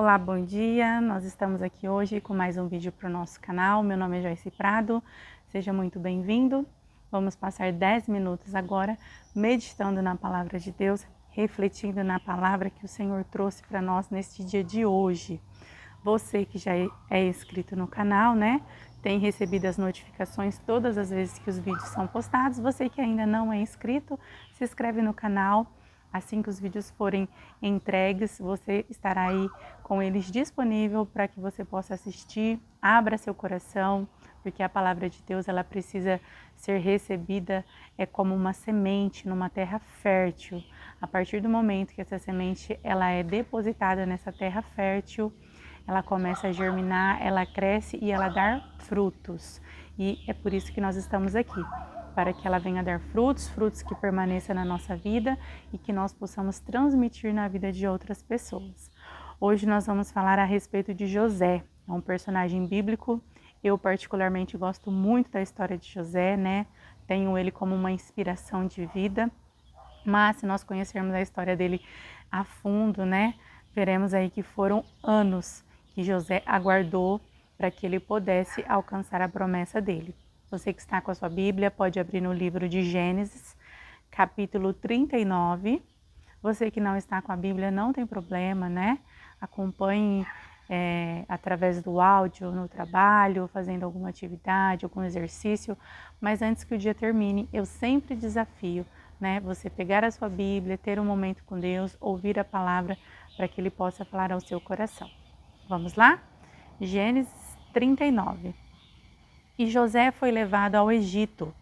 Olá, bom dia! Nós estamos aqui hoje com mais um vídeo para o nosso canal. Meu nome é Joyce Prado, seja muito bem-vindo. Vamos passar 10 minutos agora meditando na Palavra de Deus, refletindo na Palavra que o Senhor trouxe para nós neste dia de hoje. Você que já é inscrito no canal, né? Tem recebido as notificações todas as vezes que os vídeos são postados. Você que ainda não é inscrito, se inscreve no canal. Assim que os vídeos forem entregues, você estará aí com eles disponível para que você possa assistir. Abra seu coração, porque a palavra de Deus ela precisa ser recebida como uma semente numa terra fértil. A partir do momento que essa semente ela é depositada nessa terra fértil, ela começa a germinar, ela cresce e ela dá frutos. E é por isso que nós estamos aqui, para que ela venha dar frutos, frutos que permaneçam na nossa vida e que nós possamos transmitir na vida de outras pessoas. Hoje nós vamos falar a respeito de José, é um personagem bíblico. Eu particularmente gosto muito da história de José, né? Tenho ele como uma inspiração de vida, mas se nós conhecermos a história dele a fundo, né? Veremos aí que foram anos que José aguardou para que ele pudesse alcançar a promessa dele. Você que está com a sua Bíblia pode abrir no livro de Gênesis, capítulo 39. Você que não está com a Bíblia não tem problema, né? Acompanhe através do áudio, no trabalho, fazendo alguma atividade, algum exercício. Mas antes que o dia termine, eu sempre desafio, né? Você pegar a sua Bíblia, ter um momento com Deus, ouvir a palavra para que Ele possa falar ao seu coração. Vamos lá? Gênesis 39. E José foi levado ao Egito.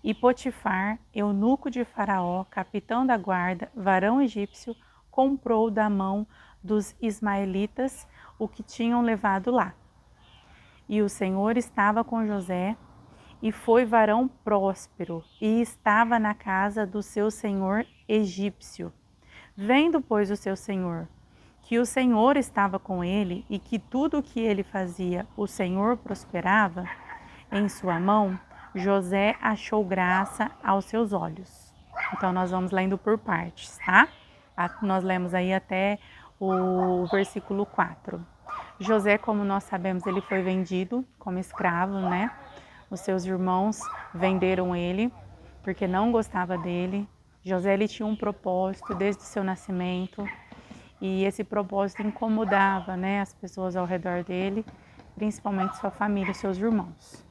E Potifar, eunuco de Faraó, capitão da guarda, varão egípcio, comprou da mão dos ismaelitas o que tinham levado lá. E o Senhor estava com José, e foi varão próspero, e estava na casa do seu senhor egípcio. Vendo, pois, o seu senhor, que o Senhor estava com ele, e que tudo o que ele fazia, o Senhor prosperava em sua mão, José achou graça aos seus olhos. Então, nós vamos lendo por partes, tá? Nós lemos aí até o versículo 4. José, como nós sabemos, ele foi vendido como escravo, né? Os seus irmãos venderam ele porque não gostava dele. José, ele tinha um propósito desde o seu nascimento e esse propósito incomodava, né, as pessoas ao redor dele, principalmente sua família, seus irmãos.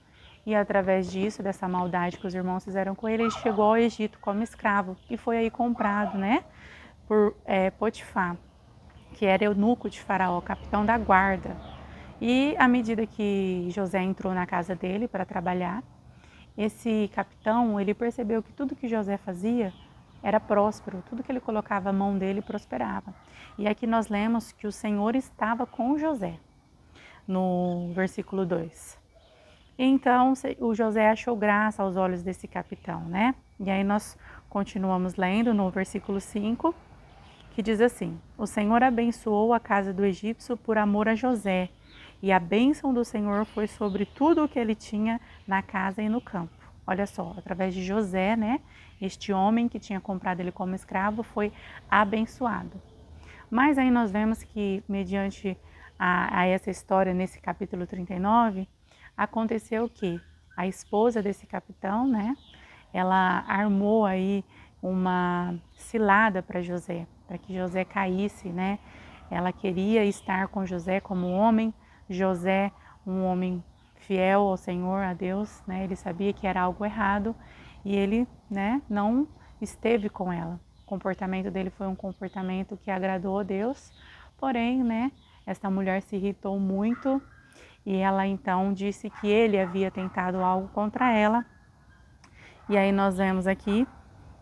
E através disso, dessa maldade que os irmãos fizeram com ele, ele chegou ao Egito como escravo e foi aí comprado, né, por Potifar, que era eunuco de Faraó, capitão da guarda. E à medida que José entrou na casa dele para trabalhar, esse capitão, ele percebeu que tudo que José fazia era próspero, tudo que ele colocava a mão dele prosperava. E aqui nós lemos que o Senhor estava com José, no versículo 2. Então, o José achou graça aos olhos desse capitão, né? E aí nós continuamos lendo no versículo 5, que diz assim: O Senhor abençoou a casa do egípcio por amor a José, e a bênção do Senhor foi sobre tudo o que ele tinha na casa e no campo. Olha só, através de José, né? Este homem que tinha comprado ele como escravo foi abençoado. Mas aí nós vemos que, mediante a essa história, nesse capítulo 39, aconteceu que a esposa desse capitão, né? Ela armou aí uma cilada para José, para que José caísse, né? Ela queria estar com José como homem, José, um homem fiel ao Senhor, a Deus, né? Ele sabia que era algo errado e ele, né, não esteve com ela. O comportamento dele foi um comportamento que agradou a Deus, porém, né, esta mulher se irritou muito e ela então disse que ele havia tentado algo contra ela. E aí nós vemos aqui,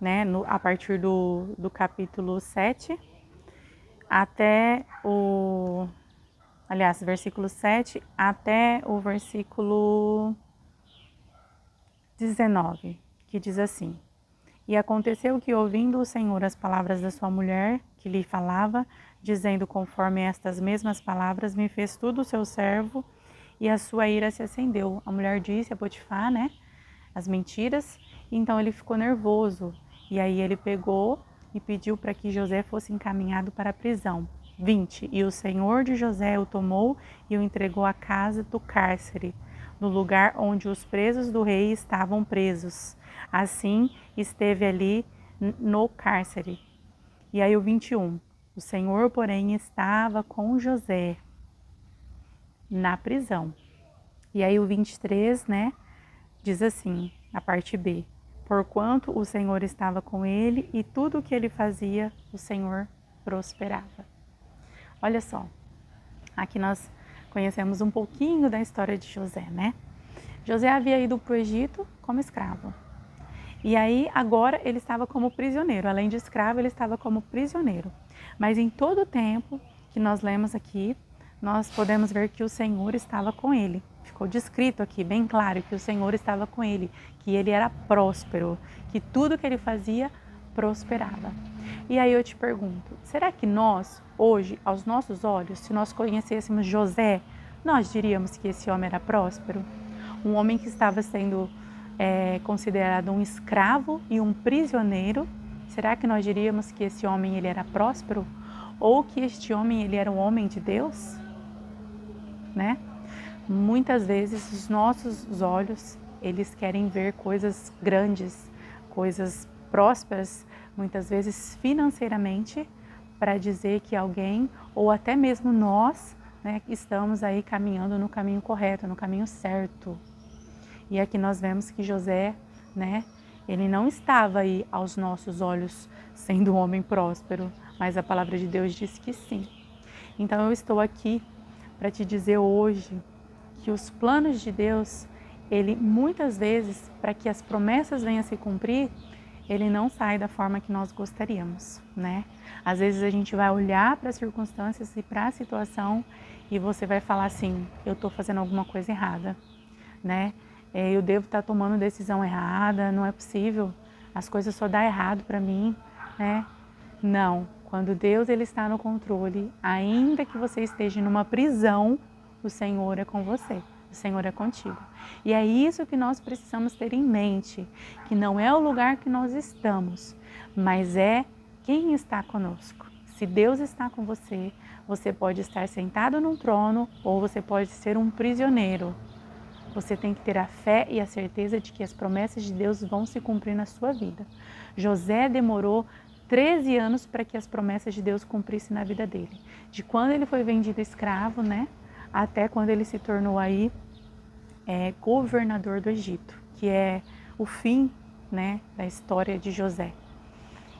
né, a partir do capítulo 7 até versículo 7 até o versículo 19, que diz assim: E aconteceu que, ouvindo o Senhor as palavras da sua mulher, que lhe falava, dizendo conforme estas mesmas palavras, me fez tudo o seu servo, e a sua ira se acendeu. A mulher disse a Potifar, né, as mentiras, então ele ficou nervoso, e aí ele pegou e pediu para que José fosse encaminhado para a prisão. 20. E o Senhor de José o tomou e o entregou à casa do cárcere, no lugar onde os presos do rei estavam presos. Assim, esteve ali no cárcere. E aí o 21. O Senhor, porém, estava com José na prisão. E aí o 23, né, diz assim, a parte B. Porquanto o Senhor estava com ele e tudo o que ele fazia, o Senhor prosperava. Olha só, aqui nós conhecemos um pouquinho da história de José, né? José havia ido para o Egito como escravo. E aí agora ele estava como prisioneiro, além de escravo ele estava como prisioneiro. Mas em todo o tempo que nós lemos aqui, nós podemos ver que o Senhor estava com ele. Ficou descrito aqui, bem claro, que o Senhor estava com ele, que ele era próspero, que tudo que ele fazia prosperava. E aí eu te pergunto, será que nós, hoje, aos nossos olhos, se nós conhecêssemos José, nós diríamos que esse homem era próspero? Um homem que estava sendo considerado um escravo e um prisioneiro, será que nós diríamos que esse homem ele era próspero? Ou que este homem ele era um homem de Deus? Né? Muitas vezes os nossos olhos, eles querem ver coisas grandes, coisas prósperas, muitas vezes financeiramente, para dizer que alguém, ou até mesmo nós, né, estamos aí caminhando no caminho correto, no caminho certo. E aqui nós vemos que José, né, ele não estava aí aos nossos olhos sendo um homem próspero, mas a palavra de Deus diz que sim. Então eu estou aqui para te dizer hoje que os planos de Deus, ele muitas vezes, para que as promessas venham a se cumprir, ele não sai da forma que nós gostaríamos, né? Às vezes a gente vai olhar para as circunstâncias e para a situação e você vai falar assim, eu estou fazendo alguma coisa errada, né? Eu devo estar tomando decisão errada, não é possível, as coisas só dão errado para mim, né? Não, quando Deus ele está no controle, ainda que você esteja numa prisão, o Senhor é com você, o Senhor é contigo. E é isso que nós precisamos ter em mente, que não é o lugar que nós estamos, mas é quem está conosco. Se Deus está com você, você pode estar sentado num trono ou você pode ser um prisioneiro. Você tem que ter a fé e a certeza de que as promessas de Deus vão se cumprir na sua vida. José demorou 13 anos para que as promessas de Deus cumprissem na vida dele. De quando ele foi vendido escravo, né, até quando ele se tornou aí governador do Egito, que é o fim, né, da história de José.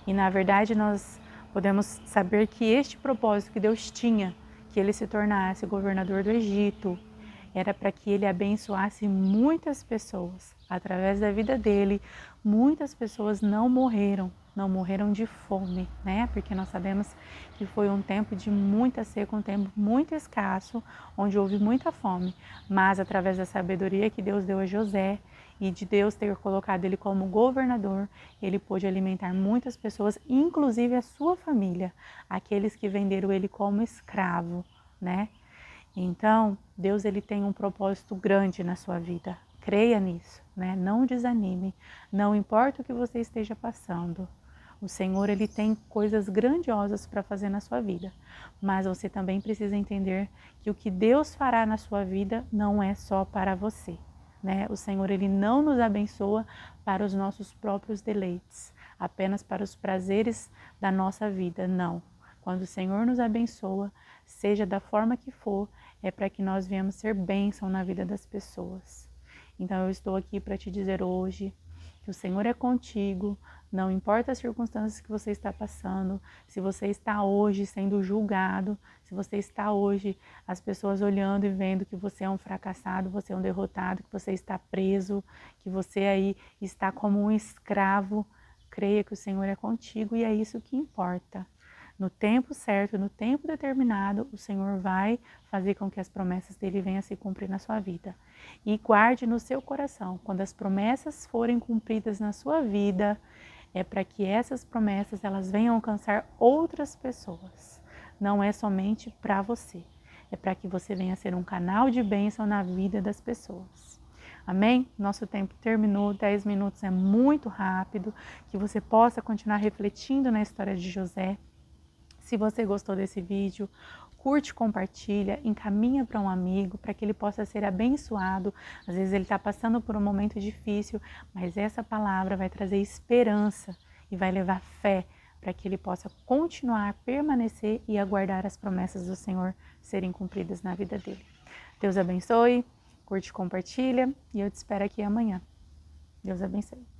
E na verdade nós podemos saber que este propósito que Deus tinha, que ele se tornasse governador do Egito, era para que ele abençoasse muitas pessoas. Através da vida dele, muitas pessoas não morreram de fome, né? Porque nós sabemos que foi um tempo de muita seca, um tempo muito escasso, onde houve muita fome. Mas através da sabedoria que Deus deu a José e de Deus ter colocado ele como governador, ele pôde alimentar muitas pessoas, inclusive a sua família, aqueles que venderam ele como escravo, né? Então, Deus ele tem um propósito grande na sua vida. Creia nisso, né? Não desanime. Não importa o que você esteja passando. O Senhor ele tem coisas grandiosas para fazer na sua vida. Mas você também precisa entender que o que Deus fará na sua vida não é só para você, né? O Senhor ele não nos abençoa para os nossos próprios deleites, apenas para os prazeres da nossa vida, não. Quando o Senhor nos abençoa, seja da forma que for, é para que nós venhamos ser bênção na vida das pessoas. Então eu estou aqui para te dizer hoje que o Senhor é contigo, não importa as circunstâncias que você está passando, se você está hoje sendo julgado, se você está hoje as pessoas olhando e vendo que você é um fracassado, você é um derrotado, que você está preso, que você aí está como um escravo, creia que o Senhor é contigo e é isso que importa. No tempo certo, no tempo determinado, o Senhor vai fazer com que as promessas dele venham a se cumprir na sua vida. E guarde no seu coração, quando as promessas forem cumpridas na sua vida, é para que essas promessas elas venham alcançar outras pessoas. Não é somente para você, é para que você venha ser um canal de bênção na vida das pessoas. Amém? Nosso tempo terminou, 10 minutos é muito rápido, que você possa continuar refletindo na história de José. Se você gostou desse vídeo, curte, compartilha, encaminha para um amigo, para que ele possa ser abençoado. Às vezes ele está passando por um momento difícil, mas essa palavra vai trazer esperança e vai levar fé para que ele possa continuar, permanecer e aguardar as promessas do Senhor serem cumpridas na vida dele. Deus abençoe, curte, compartilha e eu te espero aqui amanhã. Deus abençoe.